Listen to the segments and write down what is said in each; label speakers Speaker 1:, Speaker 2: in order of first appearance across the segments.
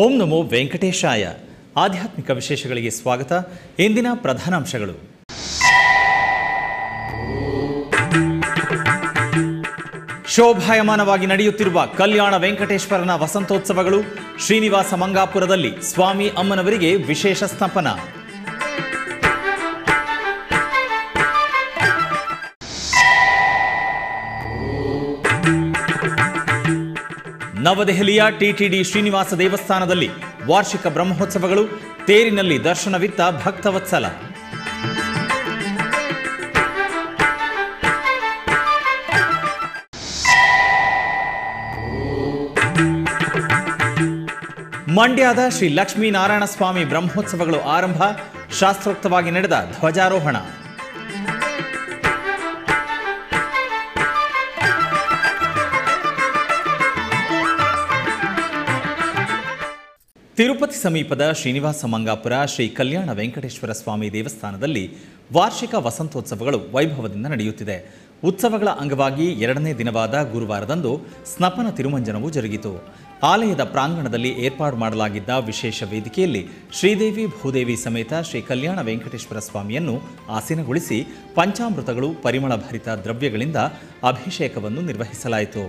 Speaker 1: ಓಂ ನಮೋ ವೆಂಕಟೇಶಾಯ. ಆಧ್ಯಾತ್ಮಿಕ ವಿಶೇಷಗಳಿಗೆ ಸ್ವಾಗತ. ಇಂದಿನ ಪ್ರಧಾನಾಂಶಗಳು. ಶೋಭಾಯಮಾನವಾಗಿ ನಡೆಯುತ್ತಿರುವ ಕಲ್ಯಾಣ ವೆಂಕಟೇಶ್ವರನ ವಸಂತೋತ್ಸವಗಳು. ಶ್ರೀನಿವಾಸ ಮಂಗಾಪುರದಲ್ಲಿ ಸ್ವಾಮಿ ಅಮ್ಮನವರಿಗೆ ವಿಶೇಷ ಸ್ಥಾಪನ. ನವದೆಹಲಿಯ ಟಿಟಿಡಿ ಶ್ರೀನಿವಾಸ ದೇವಸ್ಥಾನದಲ್ಲಿ ವಾರ್ಷಿಕ ಬ್ರಹ್ಮೋತ್ಸವಗಳು. ತೇರಿನಲ್ಲಿ ದರ್ಶನವಿತ್ತ ಭಕ್ತವತ್ಸಲ. ಮಂಡ್ಯದ ಶ್ರೀ ಲಕ್ಷ್ಮೀನಾರಾಯಣ ಸ್ವಾಮಿ ಬ್ರಹ್ಮೋತ್ಸವಗಳು ಆರಂಭ. ಶಾಸ್ತ್ರೋಕ್ತವಾಗಿ ನಡೆದ ಧ್ವಜಾರೋಹಣ. ತಿರುಪತಿ ಸಮೀಪದ ಶ್ರೀನಿವಾಸ ಮಂಗಾಪುರ ಶ್ರೀ ಕಲ್ಯಾಣ ವೆಂಕಟೇಶ್ವರ ಸ್ವಾಮಿ ದೇವಸ್ಥಾನದಲ್ಲಿ ವಾರ್ಷಿಕ ವಸಂತೋತ್ಸವಗಳು ವೈಭವದಿಂದ ನಡೆಯುತ್ತಿದೆ. ಉತ್ಸವಗಳ ಅಂಗವಾಗಿ 2ನೇ ದಿನವಾದ ಗುರುವಾರದಂದು ಸ್ನಪನ ತಿರುಮಂಜನವು ಜರುಗಿತು. ಆಲಯದ ಪ್ರಾಂಗಣದಲ್ಲಿ ಏರ್ಪಾಡು ಮಾಡಲಾಗಿದ್ದ ವಿಶೇಷ ವೇದಿಕೆಯಲ್ಲಿ ಶ್ರೀದೇವಿ ಭೂದೇವಿ ಸಮೇತ ಶ್ರೀ ಕಲ್ಯಾಣ ವೆಂಕಟೇಶ್ವರ ಸ್ವಾಮಿಯನ್ನು ಆಸೀನಗೊಳಿಸಿ ಪಂಚಾಮೃತಗಳು, ಪರಿಮಳ ಭರಿತ ದ್ರವ್ಯಗಳಿಂದ ಅಭಿಷೇಕವನ್ನು ನಿರ್ವಹಿಸಲಾಯಿತು.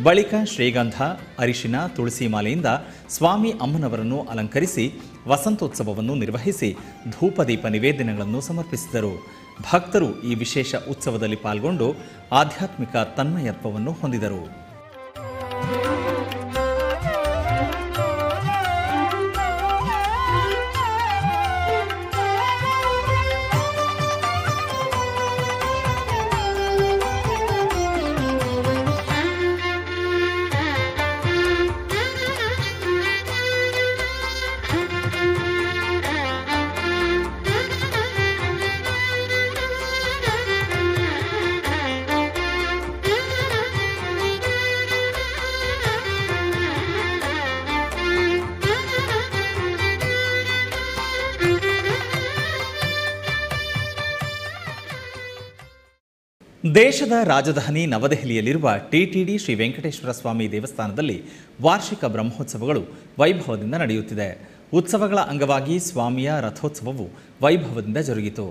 Speaker 1: ಬಳಿಕ ಶ್ರೀಗಂಧ, ಅರಿಶಿನ, ತುಳಸಿ ಮಾಲೆಯಿಂದ ಸ್ವಾಮಿ ಅಮ್ಮನವರನ್ನು ಅಲಂಕರಿಸಿ ವಸಂತೋತ್ಸವವನ್ನು ನಿರ್ವಹಿಸಿ ಧೂಪದೀಪ ನಿವೇದನೆಗಳನ್ನು ಸಮರ್ಪಿಸಿದರು. ಭಕ್ತರು ಈ ವಿಶೇಷ ಉತ್ಸವದಲ್ಲಿ ಪಾಲ್ಗೊಂಡು ಆಧ್ಯಾತ್ಮಿಕ ತನ್ಮಯತ್ವವನ್ನು ಹೊಂದಿದರು. ದೇಶದ ರಾಜಧಾನಿ ನವದೆಹಲಿಯಲ್ಲಿರುವ ಟಿಟಿಡಿ ಶ್ರೀ ವೆಂಕಟೇಶ್ವರ ಸ್ವಾಮಿ ದೇವಸ್ಥಾನದಲ್ಲಿ ವಾರ್ಷಿಕ ಬ್ರಹ್ಮೋತ್ಸವಗಳು ವೈಭವದಿಂದ ನಡೆಯುತ್ತಿದೆ. ಉತ್ಸವಗಳ ಅಂಗವಾಗಿ ಸ್ವಾಮಿಯ ರಥೋತ್ಸವವು ವೈಭವದಿಂದ ಜರುಗಿತು.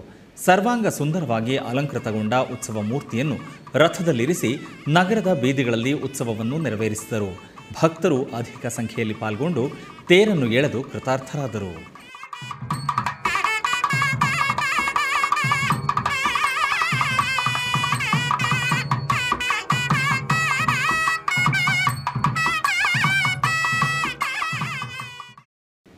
Speaker 1: ಸರ್ವಾಂಗ ಸುಂದರವಾಗಿ ಅಲಂಕೃತಗೊಂಡ ಉತ್ಸವ ಮೂರ್ತಿಯನ್ನು ರಥದಲ್ಲಿರಿಸಿ ನಗರದ ಬೀದಿಗಳಲ್ಲಿ ಉತ್ಸವವನ್ನು ನೆರವೇರಿಸಿದರು. ಭಕ್ತರು ಅಧಿಕ ಸಂಖ್ಯೆಯಲ್ಲಿ ಪಾಲ್ಗೊಂಡು ತೇರನ್ನು ಎಳೆದು ಕೃತಾರ್ಥರಾದರು.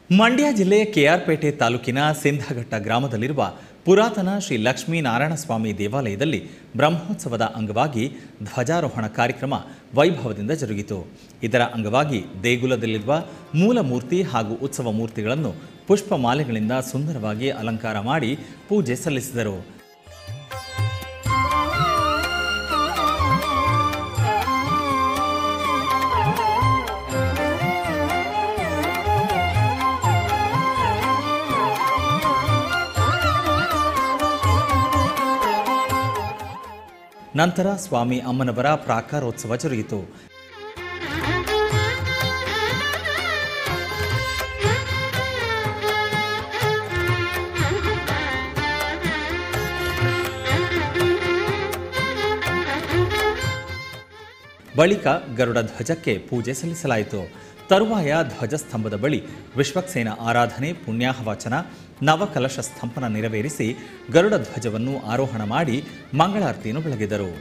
Speaker 1: ಮಂಡ್ಯ ಜಿಲ್ಲೆಯ ಕೆಆರ್ಪೇಟೆ ತಾಲೂಕಿನ ಸಿಂಧಘಟ್ಟ ಗ್ರಾಮದಲ್ಲಿರುವ ಪುರಾತನ ಶ್ರೀ ಲಕ್ಷ್ಮೀನಾರಾಯಣ ಸ್ವಾಮಿ ದೇವಾಲಯದಲ್ಲಿ ಬ್ರಹ್ಮೋತ್ಸವದ ಅಂಗವಾಗಿ ಧ್ವಜಾರೋಹಣ ಕಾರ್ಯಕ್ರಮ ವೈಭವದಿಂದ ಜರುಗಿತು. ಇದರ ಅಂಗವಾಗಿ ದೇಗುಲದಲ್ಲಿರುವ ಮೂಲ ಮೂರ್ತಿ ಹಾಗೂ ಉತ್ಸವ ಮೂರ್ತಿಗಳನ್ನು ಪುಷ್ಪಮಾಲೆಗಳಿಂದ ಸುಂದರವಾಗಿ ಅಲಂಕಾರ ಮಾಡಿ ಪೂಜೆ ಸಲ್ಲಿಸಿದರು. ನಂತರ ಸ್ವಾಮಿ ಅಮ್ಮನವರ ಪ್ರಾಕಾರೋತ್ಸವ ಜರುಗಿತು. ಬಳಿಕ ಗರುಡ ಧ್ವಜಕ್ಕೆ ಪೂಜೆ ಸಲ್ಲಿಸಲಾಯಿತು. ತರುವಾಯ ಧ್ವಜಸ್ತಂಭದ ಬಳಿ ವಿಶ್ವಕ್ಸೇನ ಆರಾಧನೆ, ಪುಣ್ಯಾಹವಾಚನ, ನವಕಲಶ ಸ್ಥಾಪನ ನೆರವೇರಿಸಿ ಗರುಡ ಧ್ವಜವನ್ನು ಆರೋಹಣ ಮಾಡಿ ಮಂಗಳಾರತಿಯನ್ನು ಬೆಳಗಿದರು.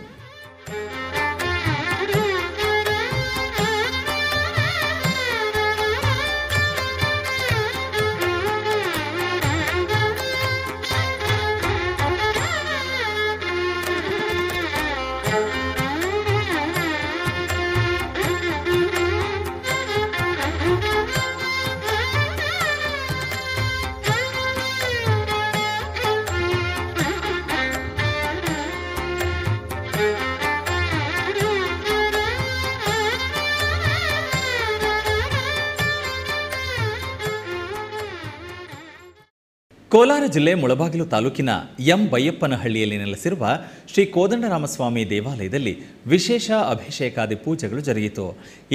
Speaker 1: ಕೋಲಾರ ಜಿಲ್ಲೆ ಮುಳಬಾಗಿಲು ತಾಲೂಕಿನ ಎಂ ಬೈಯಪ್ಪನಹಳ್ಳಿಯಲ್ಲಿ ನೆಲೆಸಿರುವ ಶ್ರೀ ಕೋದಂಡರಾಮಸ್ವಾಮಿ ದೇವಾಲಯದಲ್ಲಿ ವಿಶೇಷ ಅಭಿಷೇಕಾದಿ ಪೂಜೆಗಳು ಜರುಗಿತು.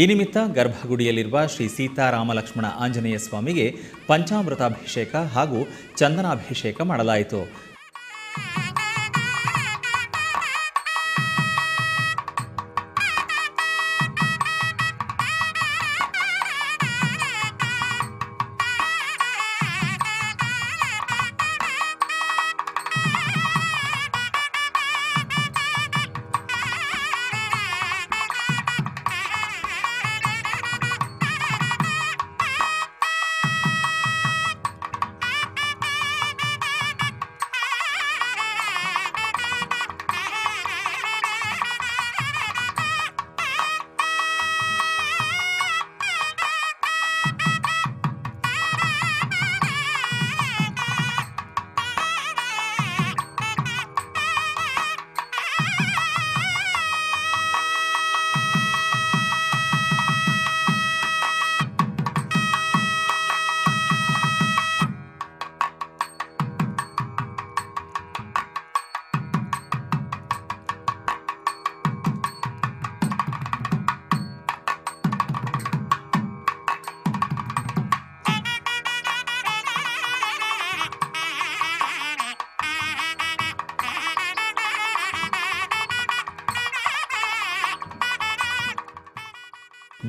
Speaker 1: ಈ ನಿಮಿತ್ತ ಗರ್ಭಗುಡಿಯಲ್ಲಿರುವ ಶ್ರೀ ಸೀತಾರಾಮಲಕ್ಷ್ಮಣ ಆಂಜನೇಯ ಸ್ವಾಮಿಗೆ ಪಂಚಾಮೃತಾಭಿಷೇಕ ಹಾಗೂ ಚಂದನಾಭಿಷೇಕ ಮಾಡಲಾಯಿತು.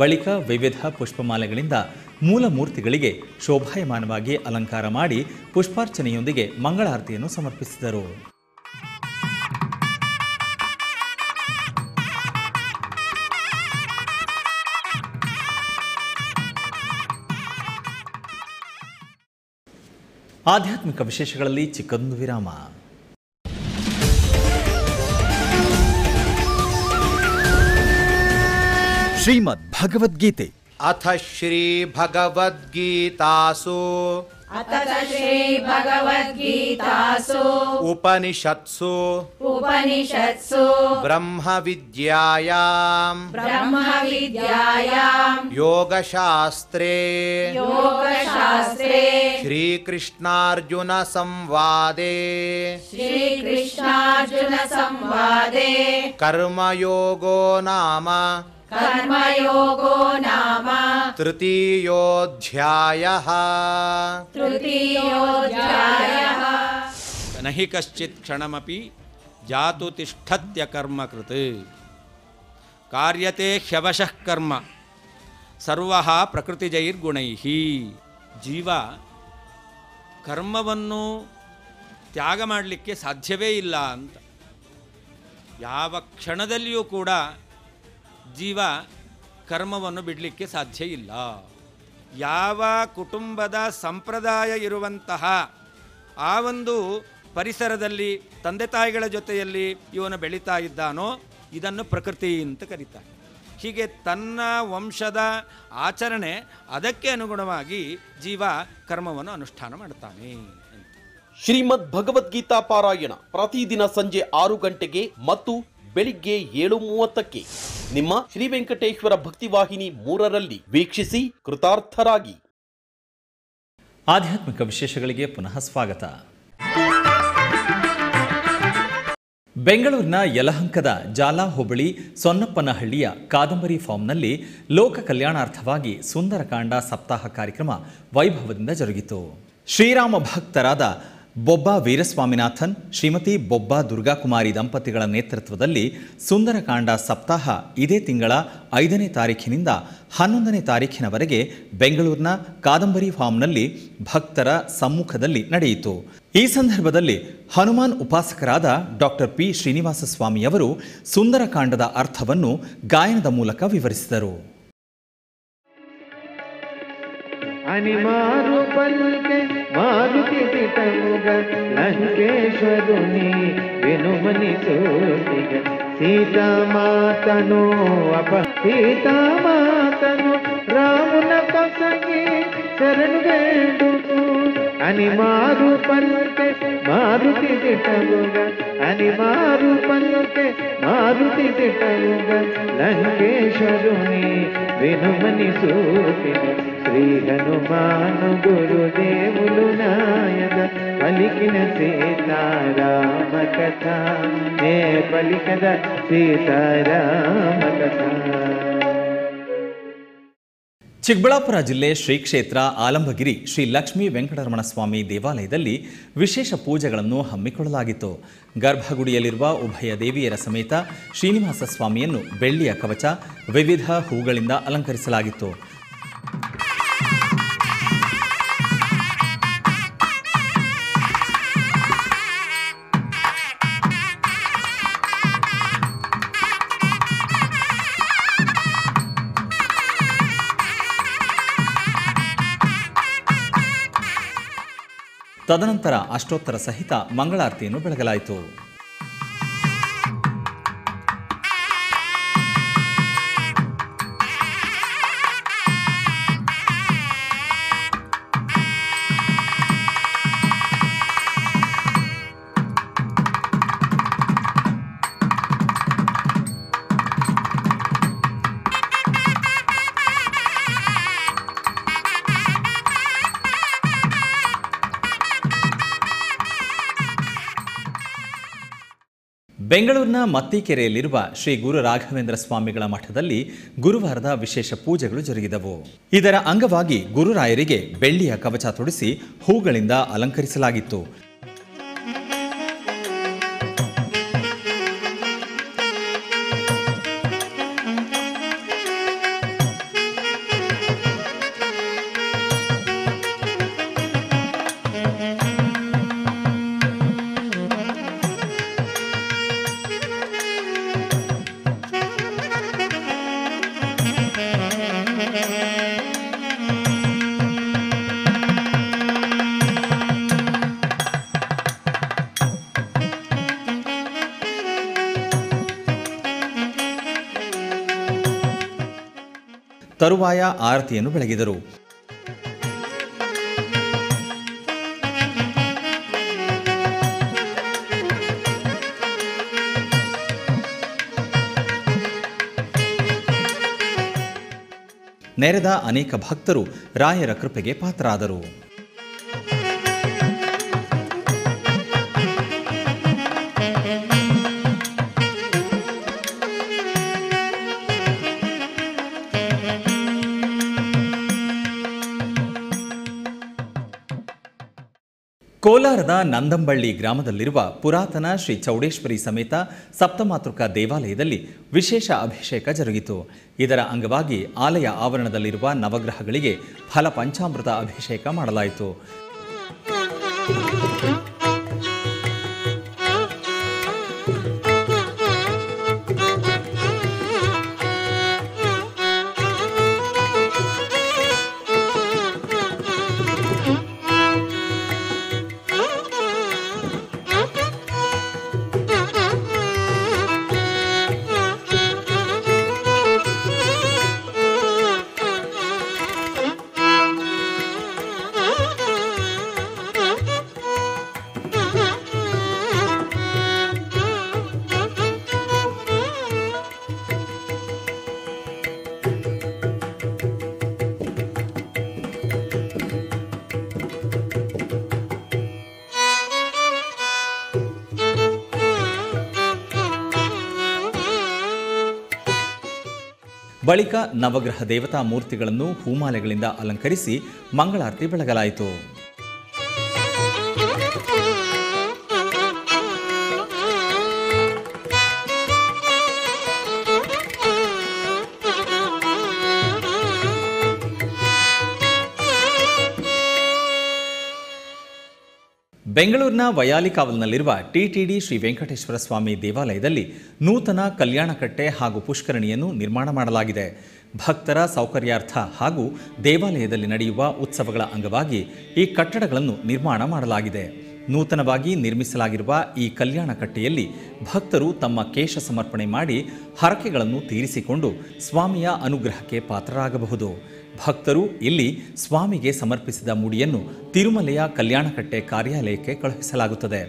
Speaker 1: ಬಳಿಕ ವಿವಿಧ ಪುಷ್ಪಮಾಲೆಗಳಿಂದ ಮೂಲ ಮೂರ್ತಿಗಳಿಗೆ ಶೋಭಾಯಮಾನವಾಗಿ ಅಲಂಕಾರ ಮಾಡಿ ಪುಷ್ಪಾರ್ಚನೆಯೊಂದಿಗೆ ಮಂಗಳಾರತಿಯನ್ನು ಸಮರ್ಪಿಸಿದರು. ಆಧ್ಯಾತ್ಮಿಕ ವಿಶೇಷಗಳಲ್ಲಿ ಚಿಕ್ಕದೊಂದು ವಿರಾಮ. ಶ್ರೀಮದ್ ಭಗವದ್ಗೀತೆ
Speaker 2: ಅಥ ಶ್ರೀ ಭಗವದ್ಗೀತಾಸು ಉಪನಿಷತ್ಸು ಬ್ರಹ್ಮ ವಿದ್ಯಾಯಾಂ ಯೋಗಶಾಸ್ತ್ರೇ ಶ್ರೀಕೃಷ್ಣಾರ್ಜುನ ಸಂವಾದೇ ಕರ್ಮಯೋಗೋ ನಾಮ ತೃತೀಯೋಧ್ಯಾಯಃ.
Speaker 3: ನಹಿ ಕಶ್ಚಿತ್ ಕ್ಷಣಮಪಿ ಜಾತು ತಿಷ್ಠತ್ಯ ಕರ್ಮಕೃತ್ ಕಾರ್ಯತೆ ಹ್ಯವಶಃ ಕರ್ಮ ಸರ್ವಃ ಪ್ರಕೃತಿಜೈರ್ಗುಣೈಃ. ಜೀವ ಕರ್ಮವನ್ನು ತ್ಯಾಗ ಮಾಡಲಿಕ್ಕೆ ಸಾಧ್ಯವೇ ಇಲ್ಲ ಅಂತ. ಯಾವ ಕ್ಷಣದಲ್ಲಿಯೂ ಕೂಡ ಜೀವ ಕರ್ಮವನ್ನು ಬಿಡಲಿಕ್ಕೆ ಸಾಧ್ಯ ಇಲ್ಲ. ಯಾವ ಕುಟುಂಬದ ಸಂಪ್ರದಾಯ ಇರುವಂತಹ ಆ ಒಂದು ಪರಿಸರದಲ್ಲಿ ತಂದೆ ತಾಯಿಗಳ ಜೊತೆಯಲ್ಲಿ ಇವನು ಬೆಳೀತಾ ಇದ್ದಾನೋ ಇದನ್ನು ಪ್ರಕೃತಿ ಅಂತ ಕರೀತಾರೆ. ಹೀಗೆ ತನ್ನ ವಂಶದ ಆಚರಣೆ ಅದಕ್ಕೆ ಅನುಗುಣವಾಗಿ ಜೀವ ಕರ್ಮವನ್ನು ಅನುಷ್ಠಾನ ಮಾಡ್ತಾನೆ.
Speaker 4: ಶ್ರೀಮದ್ ಭಗವದ್ಗೀತಾ ಪಾರಾಯಣ ಪ್ರತಿದಿನ ಸಂಜೆ 6 ಗಂಟೆಗೆ ಮತ್ತು ಬೆಳಿಗ್ಗೆ 7:30ಕ್ಕೆ ನಿಮ್ಮ ಶ್ರೀ ವೆಂಕಟೇಶ್ವರ ಭಕ್ತಿವಾಹಿನಿ 3ರಲ್ಲಿ ವೀಕ್ಷಿಸಿ ಕೃತಾರ್ಥರಾಗಿ.
Speaker 1: ಆಧ್ಯಾತ್ಮಿಕ ವಿಶೇಷಗಳಿಗೆ ಪುನಃ ಸ್ವಾಗತ. ಬೆಂಗಳೂರಿನ ಯಲಹಂಕದ ಜಾಲಾ ಹೋಬಳಿ ಸೊನ್ನಪ್ಪನಹಳ್ಳಿಯ ಕಾದಂಬರಿ ಫಾರ್ಮ್ನಲ್ಲಿ ಲೋಕ ಕಲ್ಯಾಣಾರ್ಥವಾಗಿ ಸುಂದರಕಾಂಡ ಸಪ್ತಾಹ ಕಾರ್ಯಕ್ರಮ ವೈಭವದಿಂದ ಜರುಗಿತು. ಶ್ರೀರಾಮ ಭಕ್ತರಾದ ಬೊಬ್ಬ ವೀರಸ್ವಾಮಿನಾಥನ್ ಶ್ರೀಮತಿ ಬೊಬ್ಬ ದುರ್ಗಾಕುಮಾರಿ ದಂಪತಿಗಳ ನೇತೃತ್ವದಲ್ಲಿ ಸುಂದರಕಾಂಡ ಸಪ್ತಾಹ ಇದೇ ತಿಂಗಳ 5ನೇ ತಾರೀಖಿನಿಂದ 11ನೇ ತಾರೀಖಿನವರೆಗೆ ಬೆಂಗಳೂರಿನ ಕಾದಂಬರಿ ಫಾರ್ಮ್ನಲ್ಲಿ ಭಕ್ತರ ಸಮ್ಮುಖದಲ್ಲಿ ನಡೆಯಿತು. ಈ ಸಂದರ್ಭದಲ್ಲಿ ಹನುಮಾನ್ ಉಪಾಸಕರಾದ ಡಾಕ್ಟರ್ ಪಿ ಶ್ರೀನಿವಾಸ ಸ್ವಾಮಿಯವರು ಸುಂದರಕಾಂಡದ ಅರ್ಥವನ್ನು ಗಾಯನದ ಮೂಲಕ ವಿವರಿಸಿದರು.
Speaker 5: అనిమారు పల్కె మారుతి పితముగ లంకేశ్వరుని వినుమని సూటిగ సీతామాతను సీతామాతను రామున కొసగి శరణు వేడుకు అనిమారు పల్కె మారుతి పితముగ అనిమారు పల్కె మారుతి పితముగ లంకేశ్వరుని వినుమని సూటిగ శ్రీ హనుమాను గురుదేవులు నాయన పలికిన సీతారామ కథ నే పలికద సీతారామ కథ.
Speaker 1: ಚಿಕ್ಕಬಳ್ಳಾಪುರ ಜಿಲ್ಲೆ ಶ್ರೀ ಕ್ಷೇತ್ರ ಆಲಂಬಗಿರಿ ಶ್ರೀ ಲಕ್ಷ್ಮೀ ವೆಂಕಟರಮಣ ಸ್ವಾಮಿ ದೇವಾಲಯದಲ್ಲಿ ವಿಶೇಷ ಪೂಜೆಗಳನ್ನು ಹಮ್ಮಿಕೊಳ್ಳಲಾಗಿತ್ತು. ಗರ್ಭಗುಡಿಯಲ್ಲಿರುವ ಉಭಯ ದೇವಿಯರ ಸಮೇತ ಶ್ರೀನಿವಾಸ ಸ್ವಾಮಿಯನ್ನು ಬೆಳ್ಳಿಯ ಕವಚ, ವಿವಿಧ ಹೂಗಳಿಂದ ಅಲಂಕರಿಸಲಾಗಿತ್ತು. ತದನಂತರ ಅಷ್ಟೋತ್ತರ ಸಹಿತ ಮಂಗಳಾರತಿಯನ್ನು ಬೆಳಗಲಾಯಿತು. ಬೆಂಗಳೂರಿನ ಮತ್ತಿಕೆರೆಯಲ್ಲಿರುವ ಶ್ರೀ ಗುರು ರಾಘವೇಂದ್ರ ಸ್ವಾಮಿಗಳ ಮಠದಲ್ಲಿ ಗುರುವಾರದ ವಿಶೇಷ ಪೂಜೆಗಳು ಜರುಗಿದವು. ಇದರ ಅಂಗವಾಗಿ ಗುರುರಾಯರಿಗೆ ಬೆಳ್ಳಿಯ ಕವಚ ತೊಡಿಸಿ ಹೂಗಳಿಂದ ಅಲಂಕರಿಸಲಾಗಿತ್ತು. ತರುವಾಯ ಆರತಿಯನ್ನು ಬೆಳಗಿದರು. ನೆರೆದ ಅನೇಕ ಭಕ್ತರು ರಾಯರ ಕೃಪೆಗೆ ಪಾತ್ರರಾದರು. ಕೋಲಾರದ ನಂದಂಬಳ್ಳಿ ಗ್ರಾಮದಲ್ಲಿರುವ ಪುರಾತನ ಶ್ರೀ ಚೌಡೇಶ್ವರಿ ಸಮೇತ ಸಪ್ತಮಾತೃಕ ದೇವಾಲಯದಲ್ಲಿ ವಿಶೇಷ ಅಭಿಷೇಕ ಜರುಗಿತು. ಇದರ ಅಂಗವಾಗಿ ಆಲಯ ಆವರಣದಲ್ಲಿರುವ ನವಗ್ರಹಗಳಿಗೆ ಫಲ ಪಂಚಾಮೃತ ಅಭಿಷೇಕ ಮಾಡಲಾಯಿತು. ಬಳಿಕ ನವಗ್ರಹ ದೇವತಾ ಮೂರ್ತಿಗಳನ್ನು ಹೂಮಾಲೆಗಳಿಂದ ಅಲಂಕರಿಸಿ ಮಂಗಳಾರತಿ ಬೆಳಗಲಾಯಿತು. ಬೆಂಗಳೂರಿನ ವಯಾಲಿಕಾವಲ್ನಲ್ಲಿರುವ ಟಿಟಿಡಿ ಶ್ರೀ ವೆಂಕಟೇಶ್ವರ ಸ್ವಾಮಿ ದೇವಾಲಯದಲ್ಲಿ ನೂತನ ಕಲ್ಯಾಣಕಟ್ಟೆ ಹಾಗೂ ಪುಷ್ಕರಣಿಯನ್ನು ನಿರ್ಮಾಣ ಮಾಡಲಾಗಿದೆ. ಭಕ್ತರ ಸೌಕರ್ಯಾರ್ಥ ಹಾಗೂ ದೇವಾಲಯದಲ್ಲಿ ನಡೆಯುವ ಉತ್ಸವಗಳ ಅಂಗವಾಗಿ ಈ ಕಟ್ಟಡಗಳನ್ನು ನಿರ್ಮಾಣ ಮಾಡಲಾಗಿದೆ. ನೂತನವಾಗಿ ನಿರ್ಮಿಸಲಾಗಿರುವ ಈ ಕಲ್ಯಾಣ ಕಟ್ಟೆಯಲ್ಲಿ ಭಕ್ತರು ತಮ್ಮ ಕೇಶ ಸಮರ್ಪಣೆ ಮಾಡಿ ಹರಕೆಗಳನ್ನು ತೀರಿಸಿಕೊಂಡು ಸ್ವಾಮಿಯ ಅನುಗ್ರಹಕ್ಕೆ ಪಾತ್ರರಾಗಬಹುದು. ಭಕ್ತರು ಇಲ್ಲಿ ಸ್ವಾಮಿಗೆ ಸಮರ್ಪಿಸಿದ ಮುಡಿಯನ್ನು ತಿರುಮಲೆಯ ಕಲ್ಯಾಣಕಟ್ಟೆ ಕಾರ್ಯಾಲಯಕ್ಕೆ ಕಳುಹಿಸಲಾಗುತ್ತದೆ.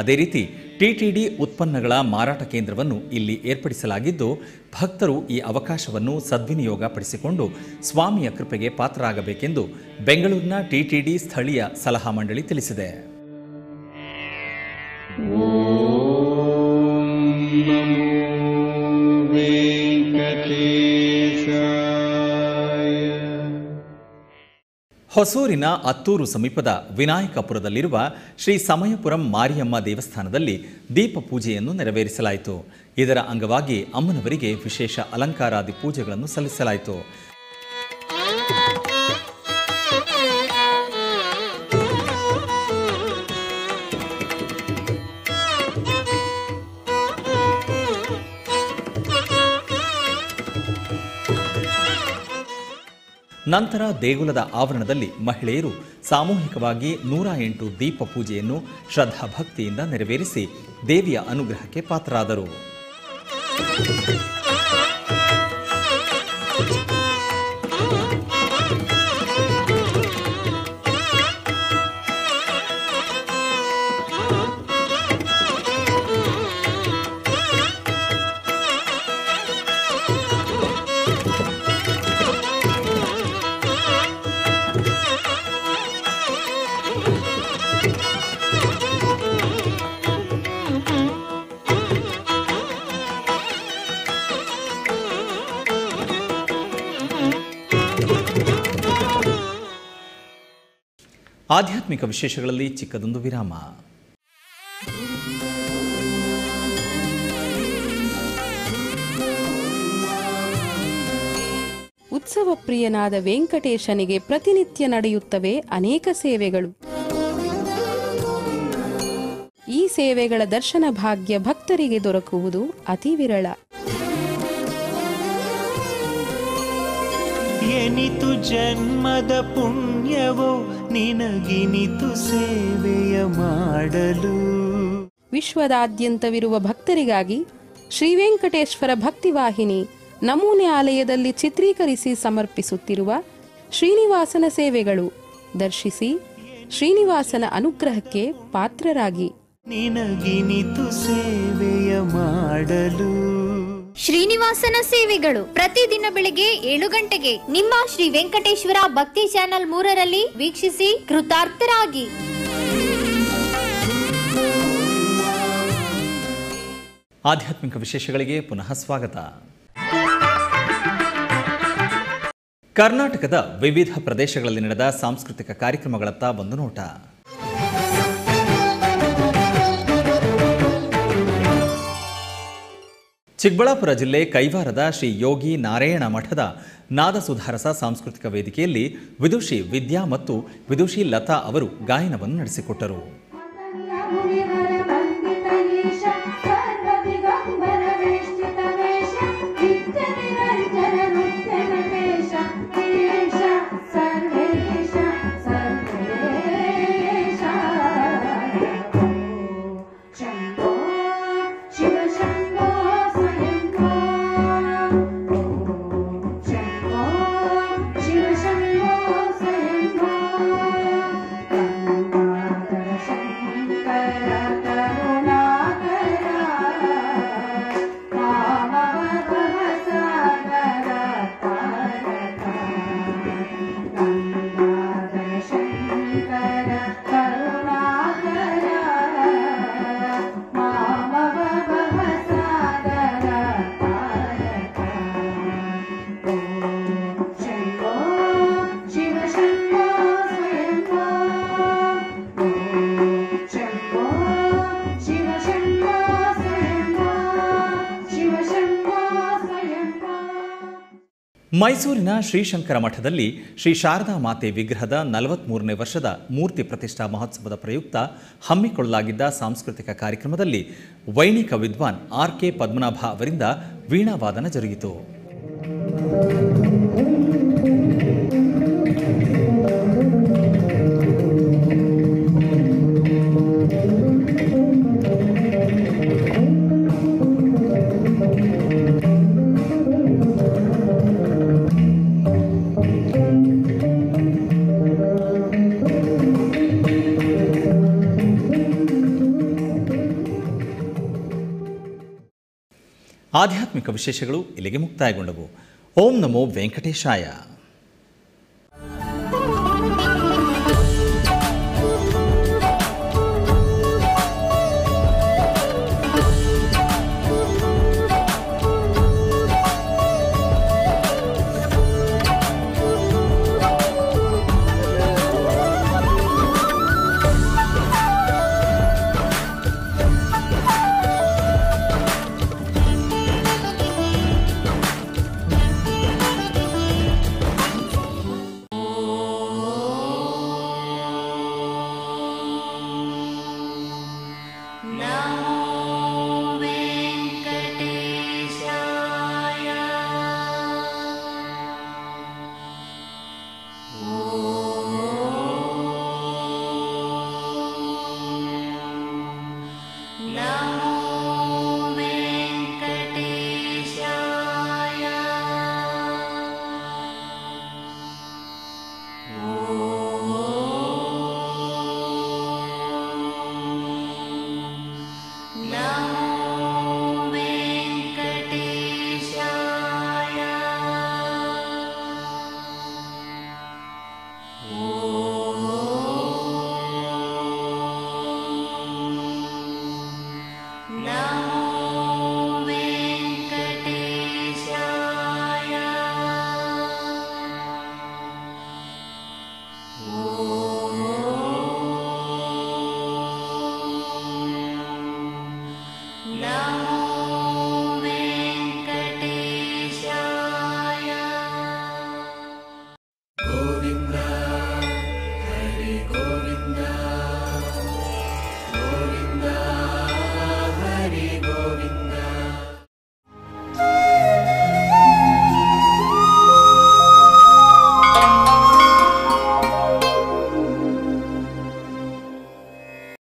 Speaker 1: ಅದೇ ರೀತಿ ಟಿಟಿಡಿ ಉತ್ಪನ್ನಗಳ ಮಾರಾಟ ಕೇಂದ್ರವನ್ನು ಇಲ್ಲಿ ಏರ್ಪಡಿಸಲಾಗಿದ್ದು, ಭಕ್ತರು ಈ ಅವಕಾಶವನ್ನು ಸದ್ವಿನಿಯೋಗ ಪಡಿಸಿಕೊಂಡು ಸ್ವಾಮಿಯ ಕೃಪೆಗೆ ಪಾತ್ರರಾಗಬೇಕೆಂದು ಬೆಂಗಳೂರಿನ ಟಿಟಿಡಿ ಸ್ಥಳೀಯ ಸಲಹಾ ಮಂಡಳಿ ತಿಳಿಸಿದೆ. ಹೊಸೂರಿನ ಅತ್ತೂರು ಸಮೀಪದ ವಿನಾಯಕಪುರದಲ್ಲಿರುವ ಶ್ರೀ ಸಮಯಪುರಂ ಮಾರಿಯಮ್ಮ ದೇವಸ್ಥಾನದಲ್ಲಿ ದೀಪ ಪೂಜೆಯನ್ನು ನೆರವೇರಿಸಲಾಯಿತು. ಇದರ ಅಂಗವಾಗಿ ಅಮ್ಮನವರಿಗೆ ವಿಶೇಷ ಅಲಂಕಾರಾದಿ ಪೂಜೆಗಳನ್ನು ಸಲ್ಲಿಸಲಾಯಿತು. ನಂತರ ದೇಗುಲದ ಆವರಣದಲ್ಲಿ ಮಹಿಳೆಯರು ಸಾಮೂಹಿಕವಾಗಿ 108 ದೀಪ ಪೂಜೆಯನ್ನು ಶ್ರದ್ಧಾಭಕ್ತಿಯಿಂದ ನೆರವೇರಿಸಿ ದೇವಿಯ ಅನುಗ್ರಹಕ್ಕೆ ಪಾತ್ರರಾದರು. ಆಧ್ಯಾತ್ಮಿಕ ವಿಶೇಷಗಳಲ್ಲಿ ಚಿಕ್ಕದೊಂದು ವಿರಾಮ.
Speaker 6: ಉತ್ಸವ ಪ್ರಿಯನಾದ ವೆಂಕಟೇಶನಿಗೆ ಪ್ರತಿನಿತ್ಯ ನಡೆಯುತ್ತವೆ ಅನೇಕ ಸೇವೆಗಳು. ಈ ಸೇವೆಗಳ ದರ್ಶನ ಭಾಗ್ಯ ಭಕ್ತರಿಗೆ ದೊರಕುವುದು ಅತಿ ವಿರಳ.
Speaker 7: ಎನಿತು ಜನ್ಮದ ಪುಣ್ಯವೋ ನಿನಗಿನಿತು ಸೇವೆಯ ಮಾಡಲು.
Speaker 6: ವಿಶ್ವದಾದ್ಯಂತವಿರುವ ಭಕ್ತರಿಗಾಗಿ ಶ್ರೀ ವೆಂಕಟೇಶ್ವರ ಭಕ್ತಿವಾಹಿನಿ ನಮೂನೆ ಆಲಯದಲ್ಲಿ ಚಿತ್ರೀಕರಿಸಿ ಸಮರ್ಪಿಸುತ್ತಿರುವ ಶ್ರೀನಿವಾಸನ ಸೇವೆಗಳು ದರ್ಶಿಸಿ ಶ್ರೀನಿವಾಸನ ಅನುಗ್ರಹಕ್ಕೆ ಪಾತ್ರರಾಗಿ.
Speaker 7: ನಿನಗಿನಿತು ಸೇವೆಯ ಮಾಡಲು.
Speaker 8: ಶ್ರೀನಿವಾಸನ ಸೇವೆಗಳು ಪ್ರತಿದಿನ ಬೆಳಗ್ಗೆ 7 ಗಂಟೆಗೆ ನಿಮ್ಮ ಶ್ರೀ ವೆಂಕಟೇಶ್ವರ ಭಕ್ತಿ ಚಾನೆಲ್ 3ರಲ್ಲಿ ವೀಕ್ಷಿಸಿ ಕೃತಾರ್ಥರಾಗಿ.
Speaker 1: ಆಧ್ಯಾತ್ಮಿಕ ವಿಶೇಷಗಳಿಗೆ ಪುನಃ ಸ್ವಾಗತ. ಕರ್ನಾಟಕದ ವಿವಿಧ ಪ್ರದೇಶಗಳಲ್ಲಿ ನಡೆದ ಸಾಂಸ್ಕೃತಿಕ ಕಾರ್ಯಕ್ರಮಗಳತ್ತ ಒಂದು ನೋಟ. ಚಿಕ್ಕಬಳ್ಳಾಪುರ ಜಿಲ್ಲೆ ಕೈವಾರದ ಶ್ರೀ ಯೋಗಿ ನಾರಾಯಣ ಮಠದ ನಾದಸುಧಾರಸ ಸಾಂಸ್ಕೃತಿಕ ವೇದಿಕೆಯಲ್ಲಿ ವಿದುಷಿ ವಿದ್ಯಾ ಮತ್ತು ವಿದುಷಿ ಲತಾ ಅವರು ಗಾಯನವನ್ನು ನಡೆಸಿಕೊಟ್ಟರು.
Speaker 9: Shambho
Speaker 1: ಮೈಸೂರಿನ ಶ್ರೀಶಂಕರ ಮಠದಲ್ಲಿ ಶ್ರೀ ಶಾರದಾ ಮಾತೆ ವಿಗ್ರಹದ 43ನೇ ವರ್ಷದ ಮೂರ್ತಿ ಪ್ರತಿಷ್ಠಾ ಮಹೋತ್ಸವದ ಪ್ರಯುಕ್ತ ಹಮ್ಮಿಕೊಳ್ಳಲಾಗಿದ್ದ ಸಾಂಸ್ಕೃತಿಕ ಕಾರ್ಯಕ್ರಮದಲ್ಲಿ ವೈಣಿಕ ವಿದ್ವಾನ್ ಆರ್.ಕೆ. ಪದ್ಮನಾಭ ಅವರಿಂದ ವೀಣಾವಾದನ ಜರುಗಿತು. ಆಧ್ಯಾತ್ಮಿಕ ವಿಶೇಷಗಳು ಇಲ್ಲಿಗೆ ಮುಕ್ತಾಯಗೊಂಡವು. ಓಂ ನಮೋ ವೆಂಕಟೇಶಾಯ.